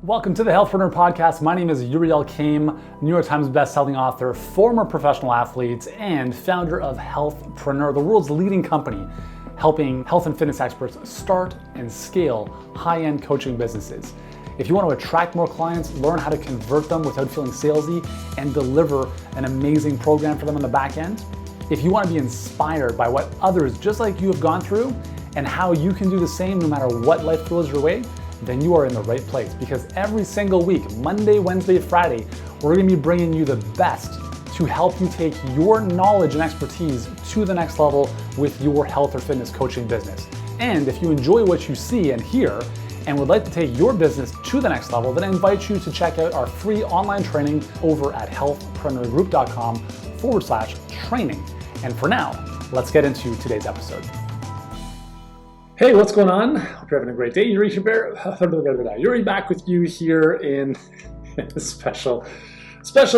Welcome to the Healthpreneur Podcast. My name is Uriel Kame, New York Times bestselling author, former professional athlete, and founder of Healthpreneur, the world's leading company helping health and fitness experts start and scale high-end coaching businesses. If you want to attract more clients, learn how to convert them without feeling salesy, and deliver an amazing program for them on the back end, if you want to be inspired by what others just like you have gone through and how you can do the same no matter what life throws your way, then you are in the right place, because every single week, Monday, Wednesday, Friday, we're going to be bringing you the best to help you take your knowledge and expertise to the next level with your health or fitness coaching business. And if you enjoy what you see and hear and would like to take your business to the next level, then I invite you to check out our free online training over at healthpreneurgroup.com/training. And for now, let's get into today's episode. Hey, what's going on? Hope you're having a great day. Yuri back with you here in a special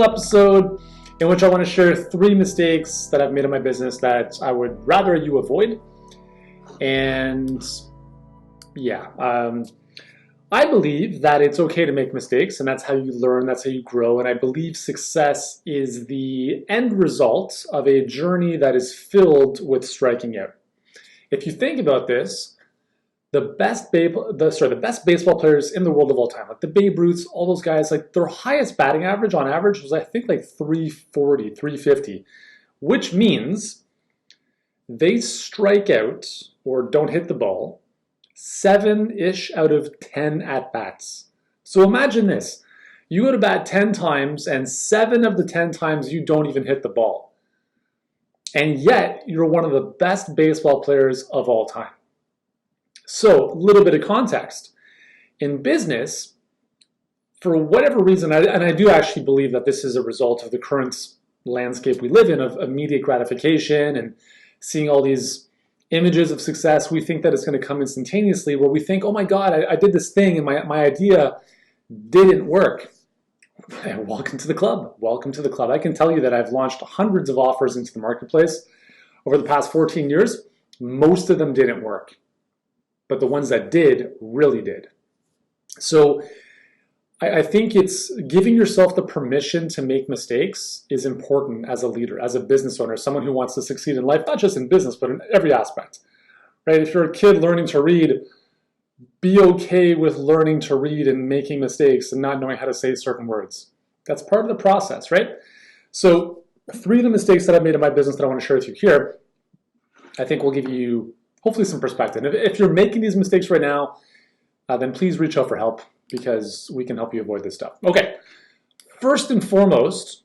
episode in which I want to share 3 mistakes that I've made in my business that I would rather you avoid. And I believe that it's okay to make mistakes, and that's how you learn, that's how you grow. And I believe success is the end result of a journey that is filled with striking out. If you think about this, the best baseball players in the world of all time, like the Babe Ruths, all those guys, like their highest batting average on average was, I think, like 340, 350, which means they strike out or don't hit the ball 7-ish out of 10 at-bats. So imagine this. You go to bat 10 times and 7 of the 10 times you don't even hit the ball. And yet, you're one of the best baseball players of all time. So, a little bit of context. In business, for whatever reason, and I do actually believe that this is a result of the current landscape we live in of immediate gratification and seeing all these images of success, we think that it's going to come instantaneously, where we think, oh my God, I did this thing and my idea didn't work. Welcome to the club. Welcome to the club. I can tell you that I've launched hundreds of offers into the marketplace over the past 14 years. Most of them didn't work, but the ones that did really did. So I think it's giving yourself the permission to make mistakes is important as a leader, as a business owner, someone who wants to succeed in life, not just in business, but in every aspect, right? If you're a kid learning to read, be okay with learning to read and making mistakes and not knowing how to say certain words. That's part of the process, right? So 3 of the mistakes that I've made in my business that I want to share with you here, I think will give you hopefully some perspective. If you're making these mistakes right now, then please reach out for help, because we can help you avoid this stuff. Okay, first and foremost,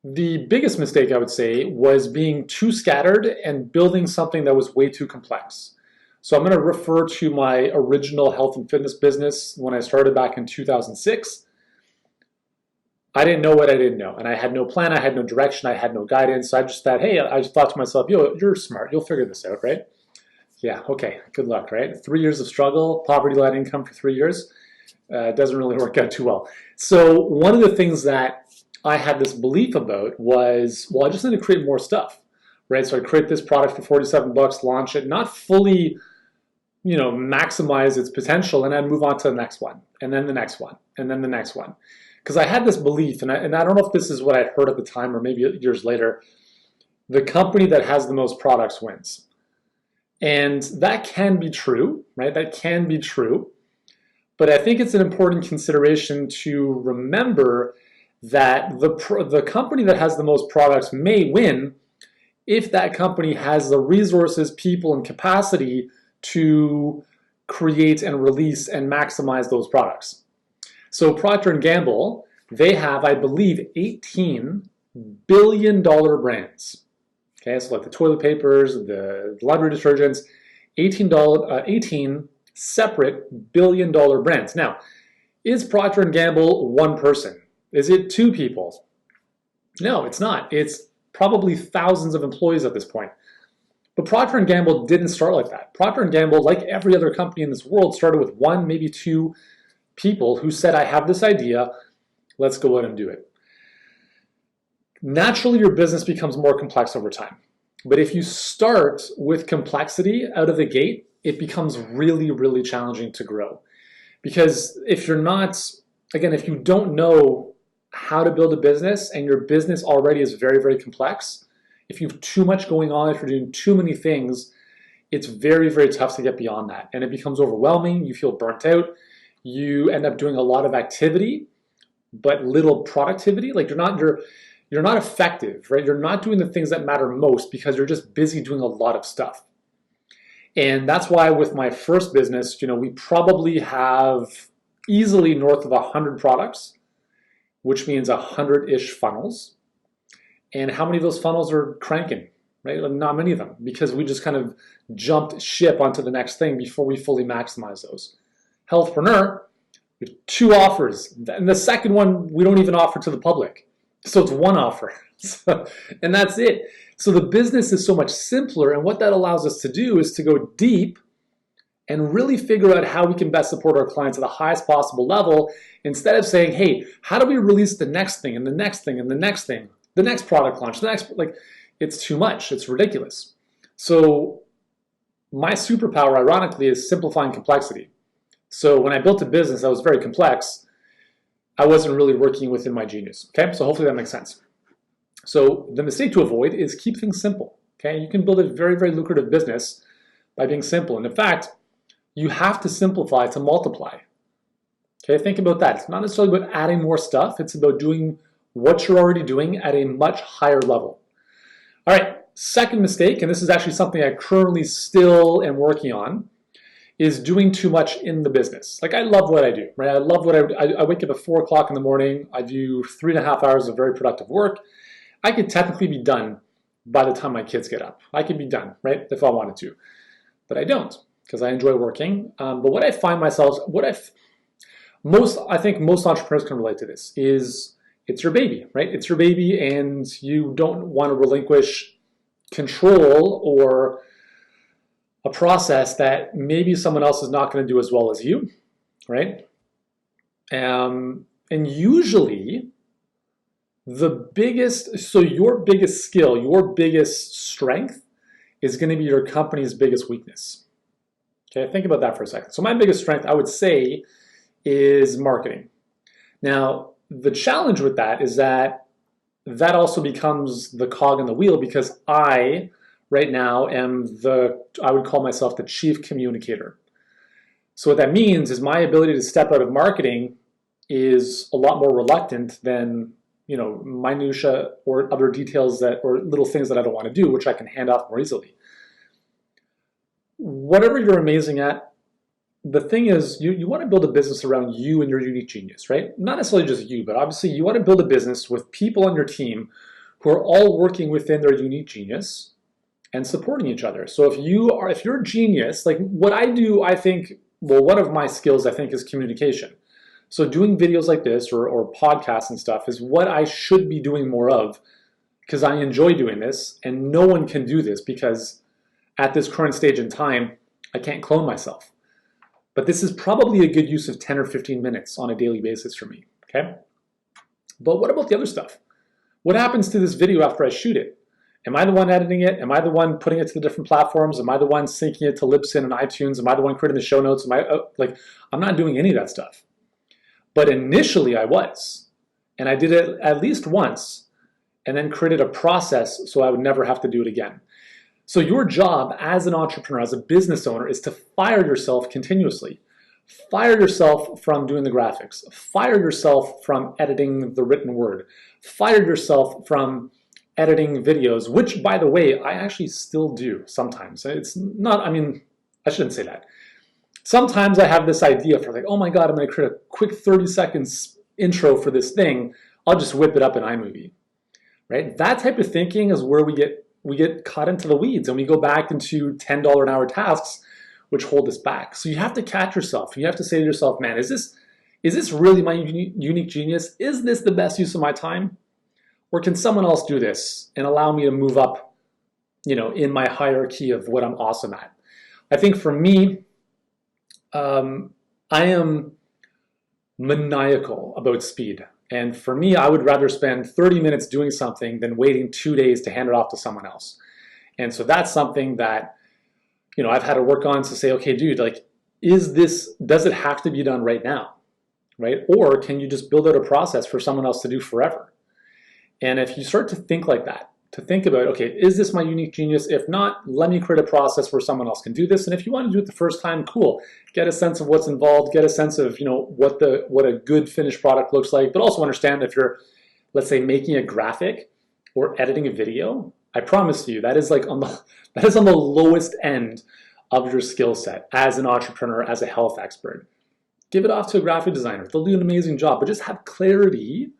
the biggest mistake I would say was being too scattered and building something that was way too complex. So I'm going to refer to my original health and fitness business when I started back in 2006. I didn't know what I didn't know, and I had no plan, I had no direction, I had no guidance. So I just thought, hey, I just thought to myself, you're smart, you'll figure this out, right? Yeah, okay, good luck, right? 3 years of struggle, poverty-line income for 3 years, doesn't really work out too well. So one of the things that I had this belief about was, well, I just need to create more stuff, right? So I create this product for 47 bucks, launch it, not fully maximize its potential, and then move on to the next one, and then the next one, and then the next one. Because I had this belief, and I don't know if this is what I heard at the time or maybe years later, the company that has the most products wins. And that can be true, right? That can be true. But I think it's an important consideration to remember that the company that has the most products may win if that company has the resources, people, and capacity to create and release and maximize those products. So Procter & Gamble, they have, I believe, 18 billion-dollar brands. Okay, so like the toilet papers, the laundry detergents, 18 separate billion-dollar brands. Now, is Procter & Gamble one person? Is it 2 people? No, it's not. It's probably thousands of employees at this point. But Procter & Gamble didn't start like that. Procter & Gamble, like every other company in this world, started with 1, maybe 2 people who said, I have this idea, let's go out and do it. Naturally, your business becomes more complex over time. But if you start with complexity out of the gate, it becomes really, really challenging to grow. Because if you're not, again, if you don't know how to build a business and your business already is very, very complex, if you have too much going on, if you're doing too many things, it's very, very tough to get beyond that. And it becomes overwhelming. You feel burnt out. You end up doing a lot of activity, but little productivity. Like you're not effective, right? You're not doing the things that matter most because you're just busy doing a lot of stuff. And that's why with my first business, we probably have easily north of 100 products, which means 100-ish funnels. And how many of those funnels are cranking, right? Not many of them, because we just kind of jumped ship onto the next thing before we fully maximize those. Healthpreneur, we have 2 offers. And the second one, we don't even offer to the public. So it's 1 offer. And that's it. So the business is so much simpler. And what that allows us to do is to go deep and really figure out how we can best support our clients at the highest possible level, instead of saying, hey, how do we release the next thing and the next thing and the next thing, the next product launch, it's too much. It's ridiculous. So my superpower, ironically, is simplifying complexity. So when I built a business that was very complex, I wasn't really working within my genius. Okay, so hopefully that makes sense. So the mistake to avoid is keep things simple. Okay, you can build a very, very lucrative business by being simple. And in fact, you have to simplify to multiply. Okay, think about that. It's not necessarily about adding more stuff. It's about doing what you're already doing at a much higher level. All right, second mistake, and this is actually something I currently still am working on, is doing too much in the business. Like, I love what I do, right? I love what I wake up at 4 o'clock in the morning. I do 3.5 hours of very productive work. I could technically be done by the time my kids get up. I could be done, right? If I wanted to, but I don't, because I enjoy working. But what I find myself, I think most entrepreneurs can relate to this, is it's your baby, right? It's your baby, and you don't want to relinquish control or a process that maybe someone else is not going to do as well as you, right? And usually your biggest skill, your biggest strength is going to be your company's biggest weakness. Okay, think about that for a second. So my biggest strength, I would say, is marketing. Now, the challenge with that is that also becomes the cog in the wheel, because I, right now, I would call myself the chief communicator. So what that means is my ability to step out of marketing is a lot more reluctant than, minutia or other details or little things that I don't want to do, which I can hand off more easily. Whatever you're amazing at, the thing is, you want to build a business around you and your unique genius, right? Not necessarily just you, but obviously you want to build a business with people on your team who are all working within their unique genius and supporting each other. So if you're a genius, like what I do, I think, one of my skills, I think, is communication. So doing videos like this or podcasts and stuff is what I should be doing more of, because I enjoy doing this, and no one can do this because at this current stage in time, I can't clone myself. But this is probably a good use of 10 or 15 minutes on a daily basis for me, okay? But what about the other stuff? What happens to this video after I shoot it? Am I the one editing it? Am I the one putting it to the different platforms? Am I the one syncing it to Libsyn and iTunes? Am I the one creating the show notes? I'm not doing any of that stuff. But initially I was, and I did it at least once, and then created a process so I would never have to do it again. So your job as an entrepreneur, as a business owner, is to fire yourself continuously. Fire yourself from doing the graphics. Fire yourself from editing the written word. Fire yourself from editing videos, which, by the way, I actually still do sometimes. It's not, I shouldn't say that. Sometimes I have this idea for oh my God, I'm going to create a quick 30 seconds intro for this thing. I'll just whip it up in iMovie, right? That type of thinking is where we get caught into the weeds, and we go back into $10 an hour tasks, which hold us back. So you have to catch yourself. You have to say to yourself, man, is this really my unique genius? Is this the best use of my time? Or can someone else do this and allow me to move up, in my hierarchy of what I'm awesome at? I think for me, I am maniacal about speed. And for me, I would rather spend 30 minutes doing something than waiting 2 days to hand it off to someone else. And so that's something that, I've had to work on to say, okay, dude, does it have to be done right now, right? Or can you just build out a process for someone else to do forever? And if you start to think like that, to think about, okay, is this my unique genius? If not, let me create a process where someone else can do this. And if you want to do it the first time, cool. Get a sense of what's involved, get a sense of, what a good finished product looks like, but also understand if you're, let's say, making a graphic or editing a video, I promise you that is on the lowest end of your skill set as an entrepreneur, as a health expert. Give it off to a graphic designer. They'll do an amazing job, but just have clarity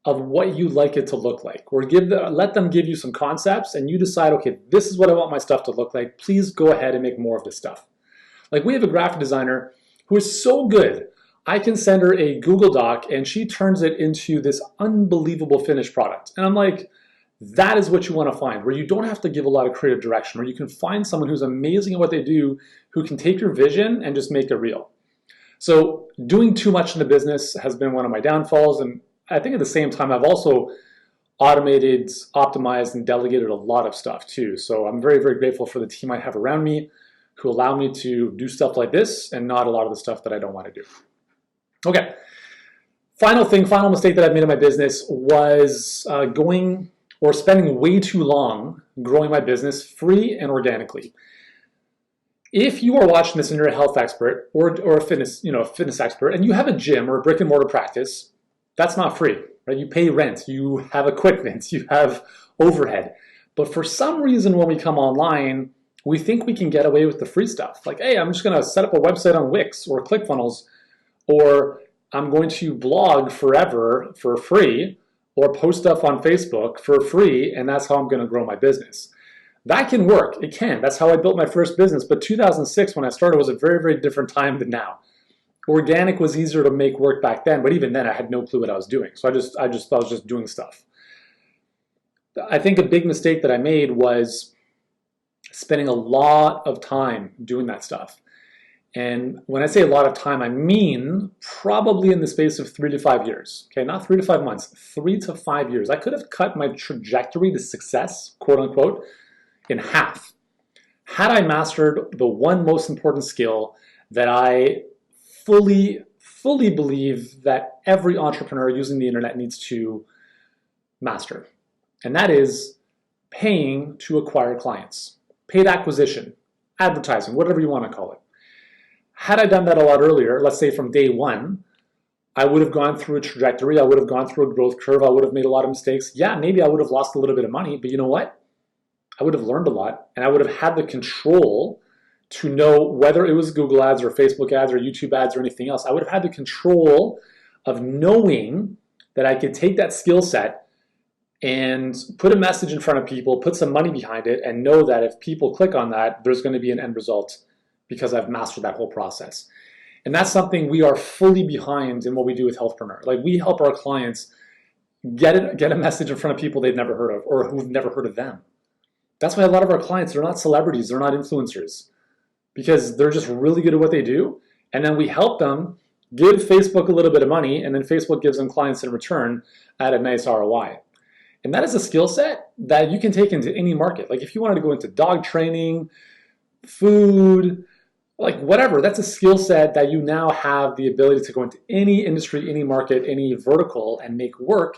of what you'd like it to look like, or let them give you some concepts and you decide, okay, this is what I want my stuff to look like. Please go ahead and make more of this stuff. Like, we have a graphic designer who is so good. I can send her a Google Doc and she turns it into this unbelievable finished product. And I'm like, that is what you want to find, where you don't have to give a lot of creative direction, where you can find someone who's amazing at what they do, who can take your vision and just make it real. So doing too much in the business has been one of my downfalls, and I think at the same time, I've also automated, optimized, and delegated a lot of stuff too. So I'm very, very grateful for the team I have around me who allow me to do stuff like this and not a lot of the stuff that I don't want to do. Okay, final mistake that I've made in my business was spending way too long growing my business free and organically. If you are watching this and you're a health expert or a fitness expert, and you have a gym or a brick and mortar practice, that's not free, right? You pay rent, you have equipment, you have overhead. But for some reason, when we come online, we think we can get away with the free stuff. Like, hey, I'm just going to set up a website on Wix or ClickFunnels, or I'm going to blog forever for free, or post stuff on Facebook for free, and that's how I'm going to grow my business. That can work. It can. That's how I built my first business. But 2006, when I started, was a very, very different time than now. Organic was easier to make work back then, but even then I had no clue what I was doing. So I was just doing stuff. I think a big mistake that I made was spending a lot of time doing that stuff. And when I say a lot of time, I mean probably in the space of 3 to 5 years. Okay, not 3 to 5 months, 3 to 5 years. I could have cut my trajectory to success, quote unquote, in half had I mastered the one most important skill that I fully believe that every entrepreneur using the internet needs to master. And that is paying to acquire clients. Paid acquisition, advertising, whatever you want to call it. Had I done that a lot earlier, let's say from day one, I would have gone through a trajectory, I would have gone through a growth curve, I would have made a lot of mistakes. Yeah, maybe I would have lost a little bit of money, but you know what? I would have learned a lot, and I would have had the control to know whether it was Google ads or Facebook ads or YouTube ads or anything else. I would have had the control of knowing that I could take that skill set and put a message in front of people, put some money behind it, and know that if people click on that, there's going to be an end result because I've mastered that whole process. And that's something we are fully behind in what we do with Healthpreneur. Like, we help our clients get a message in front of people they've never heard of or who've never heard of them. That's why a lot of our clients, they're not celebrities, they're not influencers, because they're just really good at what they do. And then we help them give Facebook a little bit of money, and then Facebook gives them clients in return at a nice ROI. And that is a skill set that you can take into any market. Like, if you wanted to go into dog training, food, like whatever, that's a skill set that you now have the ability to go into any industry, any market, any vertical and make work,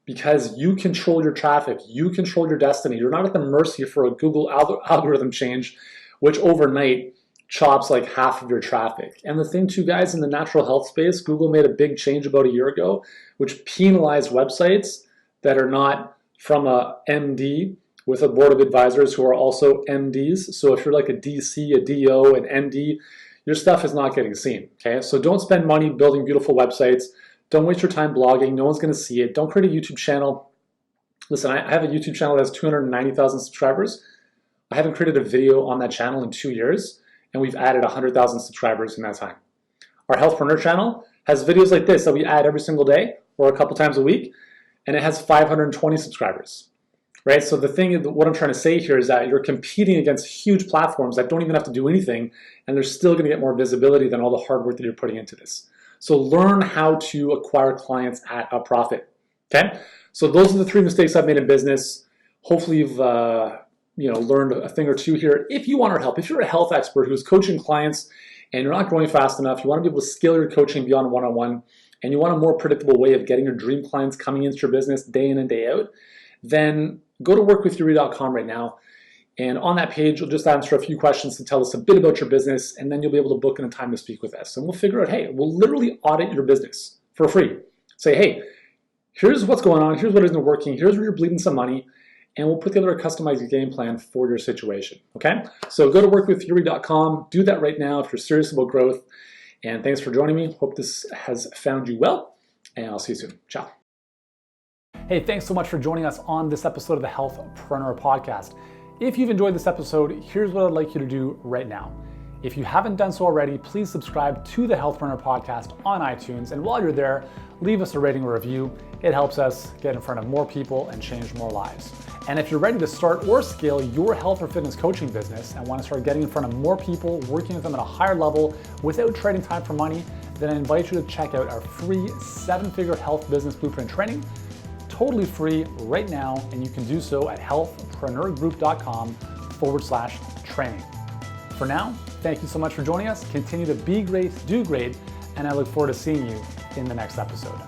because you control your traffic, you control your destiny. You're not at the mercy for a Google algorithm change, which overnight chops like half of your traffic. And the thing too, guys, in the natural health space, Google made a big change about a year ago, which penalized websites that are not from a MD with a board of advisors who are also MDs. So if you're like a DC, a DO, an MD, your stuff is not getting seen, okay? So don't spend money building beautiful websites. Don't waste your time blogging. No one's going to see it. Don't create a YouTube channel. Listen, I have a YouTube channel that has 290,000 subscribers. I haven't created a video on that channel in 2 years, and we've added 100,000 subscribers in that time. Our Healthpreneur channel has videos like this that we add every single day or a couple times a week, and it has 520 subscribers, right? So the thing, what I'm trying to say here is that you're competing against huge platforms that don't even have to do anything, and they're still going to get more visibility than all the hard work that you're putting into this. So learn how to acquire clients at a profit, okay? So those are the 3 mistakes I've made in business. Hopefully you've learned a thing or two here. If you want our help, if you're a health expert who's coaching clients and you're not growing fast enough, you want to be able to scale your coaching beyond one-on-one, and you want a more predictable way of getting your dream clients coming into your business day in and day out, then go to workwithyuri.com right now. And on that page, you'll just answer a few questions to tell us a bit about your business, and then you'll be able to book in a time to speak with us. And we'll figure out, hey, we'll literally audit your business for free. Say, hey, here's what's going on, here's what isn't working, here's where you're bleeding some money, and we'll put together a customized game plan for your situation, okay? So go to workwithyuri.com, do that right now if you're serious about growth, and thanks for joining me. Hope this has found you well, and I'll see you soon. Ciao. Hey, thanks so much for joining us on this episode of the Healthpreneur Podcast. If you've enjoyed this episode, here's what I'd like you to do right now. If you haven't done so already, please subscribe to the Healthpreneur Podcast on iTunes. And while you're there, leave us a rating or review. It helps us get in front of more people and change more lives. And if you're ready to start or scale your health or fitness coaching business and want to start getting in front of more people, working with them at a higher level without trading time for money, then I invite you to check out our free 7-figure health business blueprint training. Totally free right now, and you can do so at healthpreneurgroup.com/training. For now, thank you so much for joining us. Continue to be great, do great, and I look forward to seeing you in the next episode.